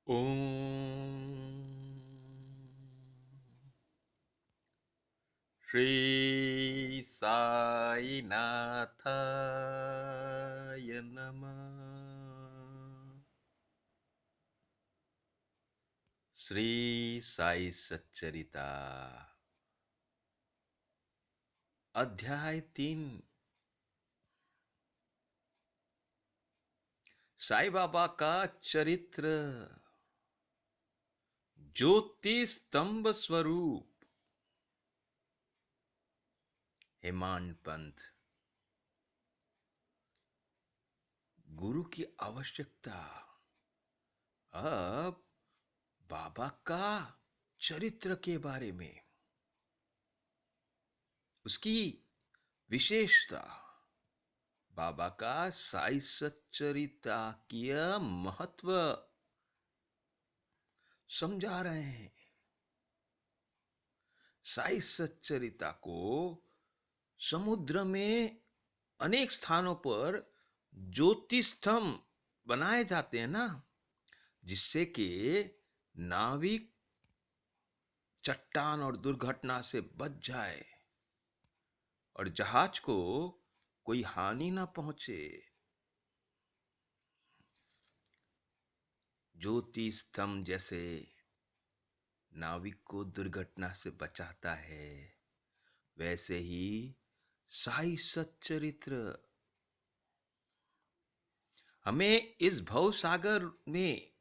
ओम श्री साई नाथाय नमः। श्री साई सच्चरिता अध्याय 3। साईं बाबा का चरित्र। ज्योति स्तंभ स्वरूप। हेमांड पंथ। गुरु की आवश्यकता। अब बाबा का चरित्र के बारे में, उसकी विशेषता, बाबा का साई सच्चरिता की महत्व समझा रहे हैं। साई सच्चरिता को समुद्र में अनेक स्थानों पर ज्योति स्तंभ बनाए जाते हैं ना, जिससे कि नाविक चट्टान और दुर्घटना से बच जाए और जहाज को कोई हानि ना पहुंचे। ज्योति स्तंभ जैसे नाविक को दुर्घटना से बचाता है, वैसे ही साई सच्चरित्र हमें इस भव सागर में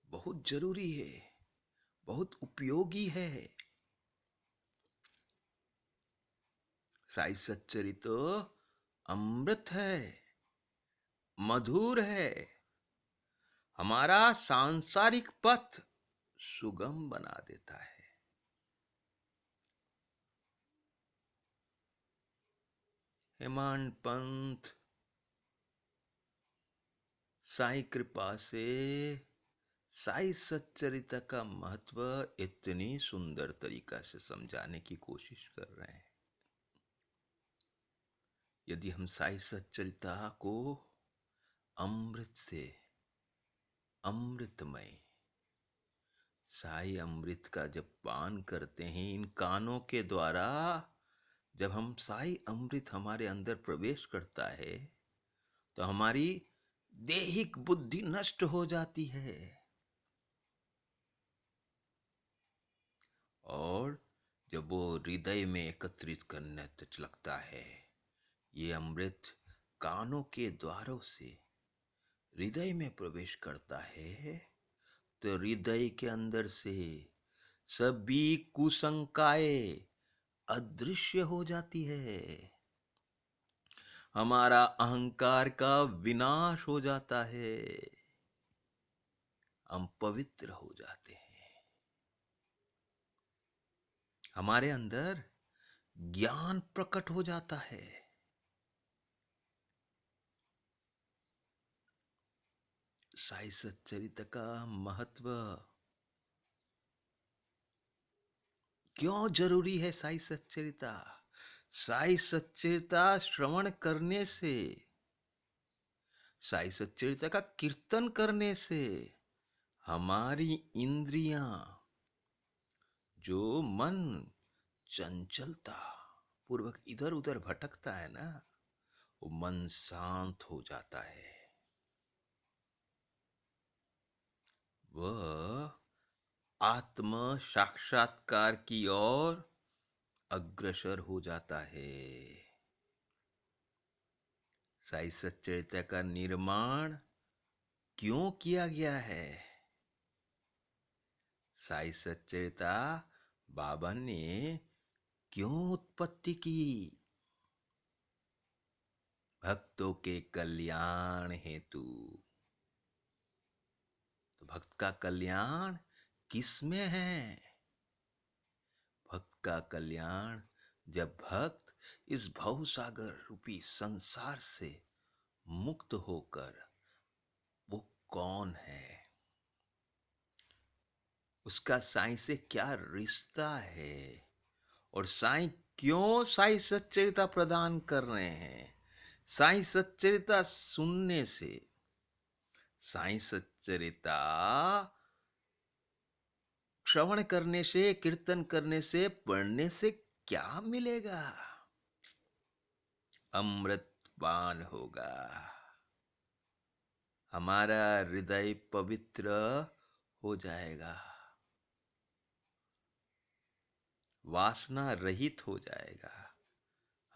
बहुत जरूरी है, बहुत उपयोगी है। साई सच्चरित्र अमृत है, मधुर है, हमारा सांसारिक पथ सुगम बना देता है। हेमांड पंथ साई कृपा से साई सच्चरिता का महत्व इतनी सुंदर तरीका से समझाने की कोशिश कर रहे हैं। यदि हम साई सच्चरिता को अमृत से, अमृतमय साई अमृत का जब पान करते हैं इन कानों के द्वारा, जब हम साई अमृत हमारे अंदर प्रवेश करता है तो हमारी देहिक बुद्धि नष्ट हो जाती है और जब वो हृदय में एकत्रित करने लगता है, ये अमृत कानों के द्वारों से हृदय में प्रवेश करता है तो हृदय के अंदर से सभी कुसंकाएं अदृश्य हो जाती है। हमारा अहंकार का विनाश हो जाता है, हम पवित्र हो जाते हैं, हमारे अंदर ज्ञान प्रकट हो जाता है। साई सच्चरित्र का महत्व क्यों जरूरी है? साई सच्चरिता, साई सच्चरिता श्रवण करने से, साई सच्चरिता का कीर्तन करने से हमारी इंद्रियां, जो मन चंचलता पूर्वक इधर उधर भटकता है ना, वो मन शांत हो जाता है, वह आत्म साक्षात्कार की ओर अग्रसर हो जाता है। साई सच्चरित्र का निर्माण क्यों किया गया है? साई सच्चरिता बाबा ने क्यों उत्पत्ति की? भक्तों के कल्याण हेतु। तो भक्त का कल्याण किसमें है? भक्त का कल्याण जब भक्त इस भव सागर रूपी संसार से मुक्त होकर, वो कौन है, उसका साईं से क्या रिश्ता है, और साईं क्यों साई सच्चरिता प्रदान कर रहे हैं। साई सच्चरिता सुनने से, साईं सच्चरिता श्रवण करने से, कीर्तन करने से, पढ़ने से क्या मिलेगा? अमृत पान होगा। हमारा हृदय पवित्र हो जाएगा, वासना रहित हो जाएगा।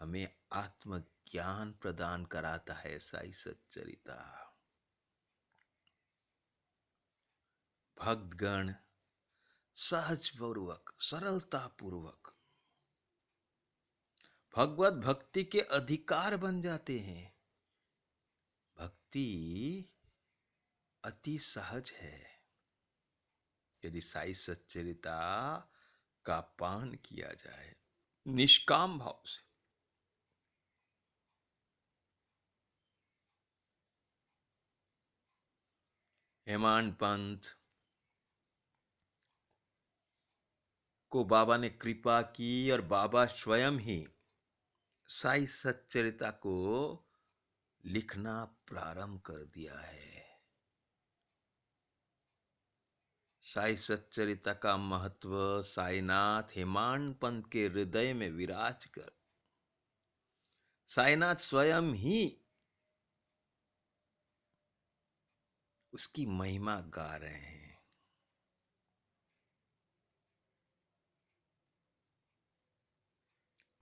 हमें आत्मज्ञान प्रदान कराता है साई सच्चरिता। भक्तगण सहज पूर्वक, सरलता पूर्वक भगवत भक्ति के अधिकार बन जाते हैं। भक्ति अति सहज है यदि साई सच्चरिता का पान किया जाए निष्काम भाव से। हेमांत पंत को बाबा ने कृपा की और बाबा स्वयं ही साई सच्चरिता को लिखना प्रारंभ कर दिया है। साई सच्चरिता का महत्व साईनाथ हेमांत पंत के हृदय में विराज कर साईनाथ स्वयं ही उसकी महिमा गा रहे हैं।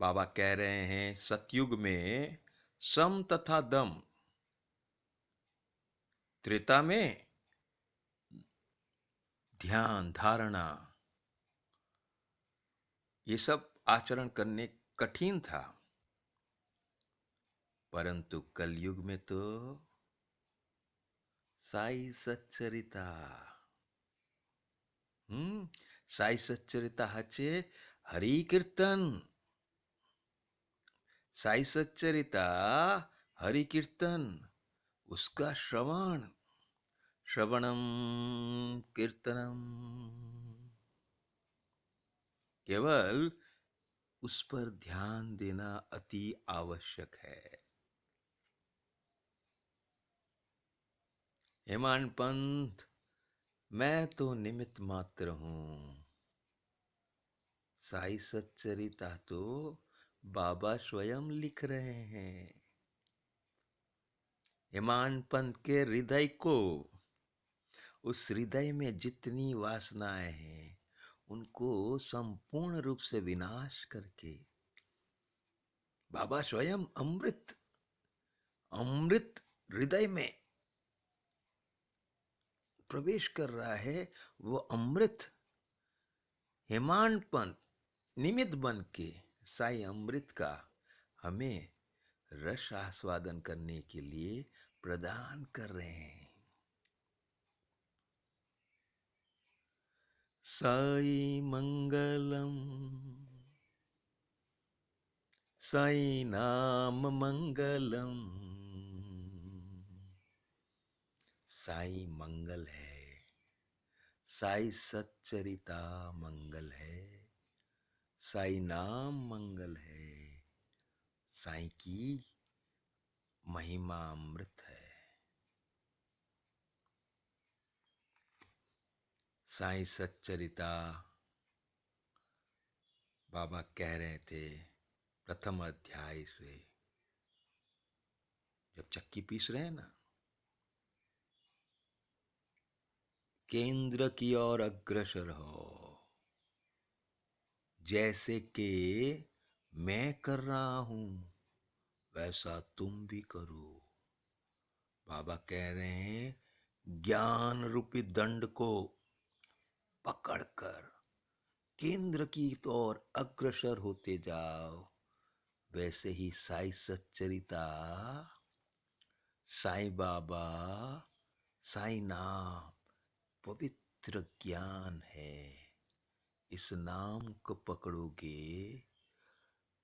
बाबा कह रहे हैं सतयुग में सम तथा दम, त्रेता में ध्यान धारणा, ये सब आचरण करने कठिन था, परंतु कलयुग में तो साई सच्चरिता साई सच्चरिता हचे हरि कीर्तन। साई सच्चरिता हरि कीर्तन, उसका श्रवण, श्रवणम कीर्तनम, केवल उस पर ध्यान देना अति आवश्यक है। हेमांत पंत, मैं तो निमित्त मात्र हूं। साई सच्चरिता तो बाबा स्वयं लिख रहे हैं। हेमांत पंत के हृदय को, उस हृदय में जितनी वासनाएं हैं उनको संपूर्ण रूप से विनाश करके बाबा स्वयं अमृत अमृत हृदय में प्रवेश कर रहा है। वो अमृत हेमांत पंत निमित्त बन के साई अमृत का हमें रस आस्वादन करने के लिए प्रदान कर रहे हैं। साई मंगलम, साई नाम मंगलम। साई मंगल है, साई सच्चरिता मंगल है, साई नाम मंगल है, साई की महिमा अमृत है। साई सच्चरिता बाबा कह रहे थे प्रथम अध्याय से, जब चक्की पीस रहे हैं ना, केंद्र की ओर अग्रसर हो, जैसे कि मैं कर रहा हूं वैसा तुम भी करो। बाबा कह रहे हैं ज्ञान रूपी दंड को पकड़कर केंद्र की ओर अग्रसर होते जाओ। वैसे ही साई सच्चरिता, साईं बाबा, साईं नाम पवित्र ज्ञान है। इस नाम को पकड़ोगे,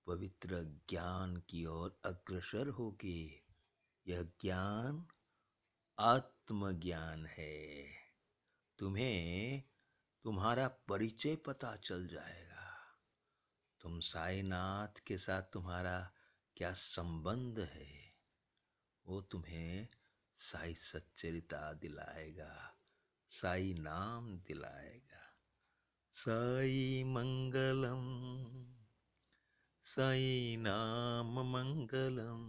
पवित्र ज्ञान की ओर अग्रसर होगे। यह ज्ञान आत्मज्ञान है। तुम्हें तुम्हारा परिचय पता चल जाएगा। तुम साईनाथ के साथ तुम्हारा क्या संबंध है वो तुम्हें साई सच्चरिता दिलाएगा, साई नाम दिलाएगा। साई मंगलम, साई नाम मंगलम,